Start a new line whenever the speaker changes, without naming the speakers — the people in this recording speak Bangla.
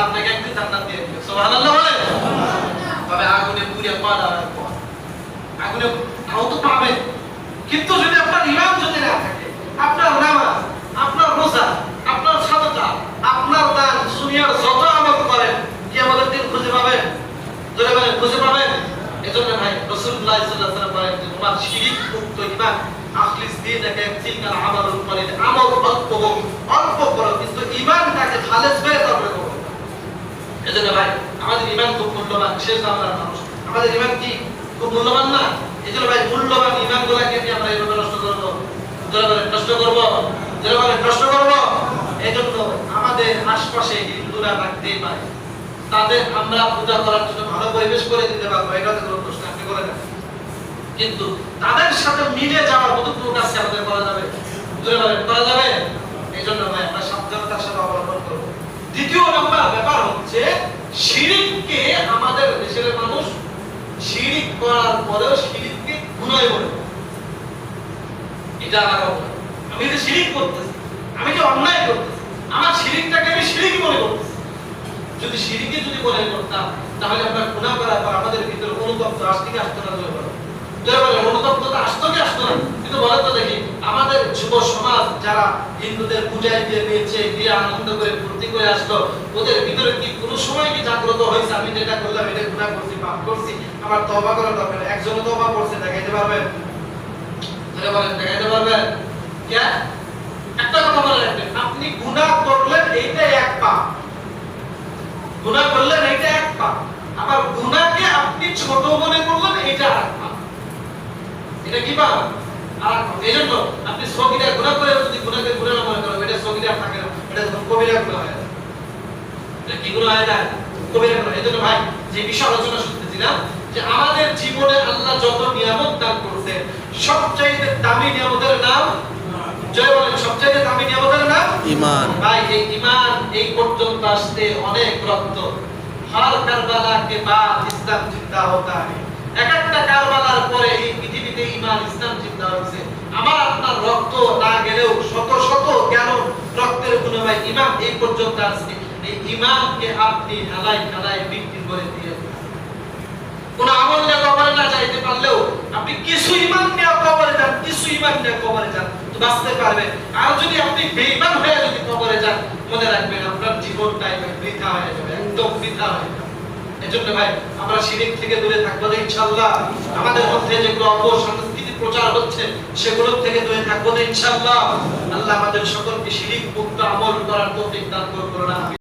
আল্লাহ আপনাকে একদিন জান্নাত দিয়ে দিবে, সুবহানাল্লাহ বলেন। তবে আগুনে পুড়ে পাওয়ার পর আগুনে আহত পাবেন, কিন্তু যদি আপনার ঈমান যদি না থাকে, আপনার নামাজ, আপনার রোজা, আপনার সাদাকা, আপনার দান, দুনিয়ার যত আমল করেন, কিয়ামতের দিন খুঁজে পাবেন? জোরে বলেন, খুঁজে পাবেন? এজন্য ভাই রাসূলুল্লাহ সাল্লাল্লাহু আলাইহি ওয়াসাল্লাম বলেন যে তোমার শিরক মুক্ত ঈমান আখলিস দীনকে ফিকাল আমালুল কলিল, আমল অল্প করো কিন্তু ঈমানটাকে খালেস করে তারপরে করো। এজন্য ভাই আমাদের ঈমান খুব মূল্যবান, শেষ জামানার মানুষ আমাদের ঈমান কি খুব মূল্যবান না? এজন্য ভাই মূল্যবান ঈমানগুলোকে নিয়ে আমরা এভাবে নষ্ট করব, জোরে বলেন নষ্ট করব, জোরে বলেন নষ্ট করব। এজন্য আমাদের আশপাশে হিন্দুরা থাকতেই পারে, তাদের আমরা পূজা করার জন্য ভালো পরিবেশ করে দিতে পারবো, এটা তো কোনো প্রশ্ন আপনি করে দেন, কিন্তু তাদের সাথে মিলে যাওয়ার মতো কোনো কাজ আমাদের করা যাবে? জোরে বলেন করা যাবে? এই জন্য ভাই আমরা সাবধানতার সাথে অবলম্বন করব। দ্বিতীয় নাম্বার ব্যাপার হচ্ছে শিরককে আমাদের দেশের মানুষ শিরক করার পরেও শিরককে গুনাহ বলে। এটা আমার অপরাধ, আমি যে শিরক করতেছি, আমি যে অন্যায় করতেছি, আমার শিরকটাকে আমি শিরকই মনে করতেছি। যদি শিরকে যদি মনে করতাম তাহলে আমরা গুনাহ করার পর আমাদের ভিতরে অনুতপ্ত আসতে কি আসতো না? জোরে বলেন অনুতপ্ততা আসতো কি আসতো না? কিন্তু বলেন তো দেখি, আমাদের যুব সমাজ যারা হিন্দুদের পূজায় দিয়ে দিয়েছে, দিয়ে আনন্দ করে ফুর্তি করে আসলো, ওদের ভিতরে কি কোনো সময় কি জাগ্রত হয়েছে আমি যেটা করলাম এটা গুনাহ করছি, পাপ করছি, আমার তওবা করা দরকার? একজনও তওবা করছে দেখাইতে পারবেন? জোরে বলেন দেখাইতে পারবেন? কে? একটা কথা বলে রাখবেন, আপনি গুনাহ করলেন এইটা এক পাপ, গুনাহ করলেন এইটা এক পাপ, আবার গুনাহকে আপনি ছোট মনে করলেন এইটা আরেক পাপ। এটা কি পাপ? আরেক পাপ। এজন্য আপনি সগীরা গুনাহ করে যদি গুনাহকে গুনাহ না মনে করেন, এটা সগীরা থাকে না, এটা যখন কবিরা গুনাহ হয় যায়। এটা কি গুনাহ হয় যায়? কবিরা গুনাহ। এজন্য ভাই যে বিষয় আলোচনা শুনতেছিলাম যে আমাদের জীবনে আল্লাহ যত নিয়ামত দান করেছে, সবচেয়ে দামি নিয়ামতের নাম, জয় বলেন, সবচেয়ে দামি নিয়ামতের নাম ঈমান। ভাই এই ঈমান এই পর্যন্ত আসতে অনেক রক্ত, হর কারবালা কে বাদ ইসলাম জিন্দা হতা है। এক একটা কারবালার পরে এই পৃথিবীতে ঈমান ইসলাম জিন্দা হয়েছে। আমার আপনার রক্ত না গেলেও শত শত জ্ঞান রক্তের বিনিময়ে ঈমান এই পর্যন্ত আসছে। এই ঈমানকে আপনি হালাই হালাই বিক্রি করে দিয়ে কোন আমল নিয়ে কবরে না যাইতে পারলেও আপনি কিছু ঈমান নিয়ে কবরে যান, কিছু ঈমান নিয়ে কবরে যান তো বাঁচতে পারবেন। আর যদি আপনি বেঈমান হয়ে যদি কবরে যান, মনে রাখবেন আপনার জীবনটাই বৃথা হয়ে যাবে, একদম বৃথা হয়ে যাবে। এজন্য ভাই আমরা শিরক থেকে দূরে থাকবো না ইনশাআল্লাহ। আমাদের মধ্যে যেগুলো অপসংস্কৃতি প্রচার হচ্ছে সেগুলো থেকে দূরে থাকবো না ইনশাআল্লাহ। আল্লাহ আমাদের সকলকে শিরক মুক্ত আমল করার তৌফিক দান করুন।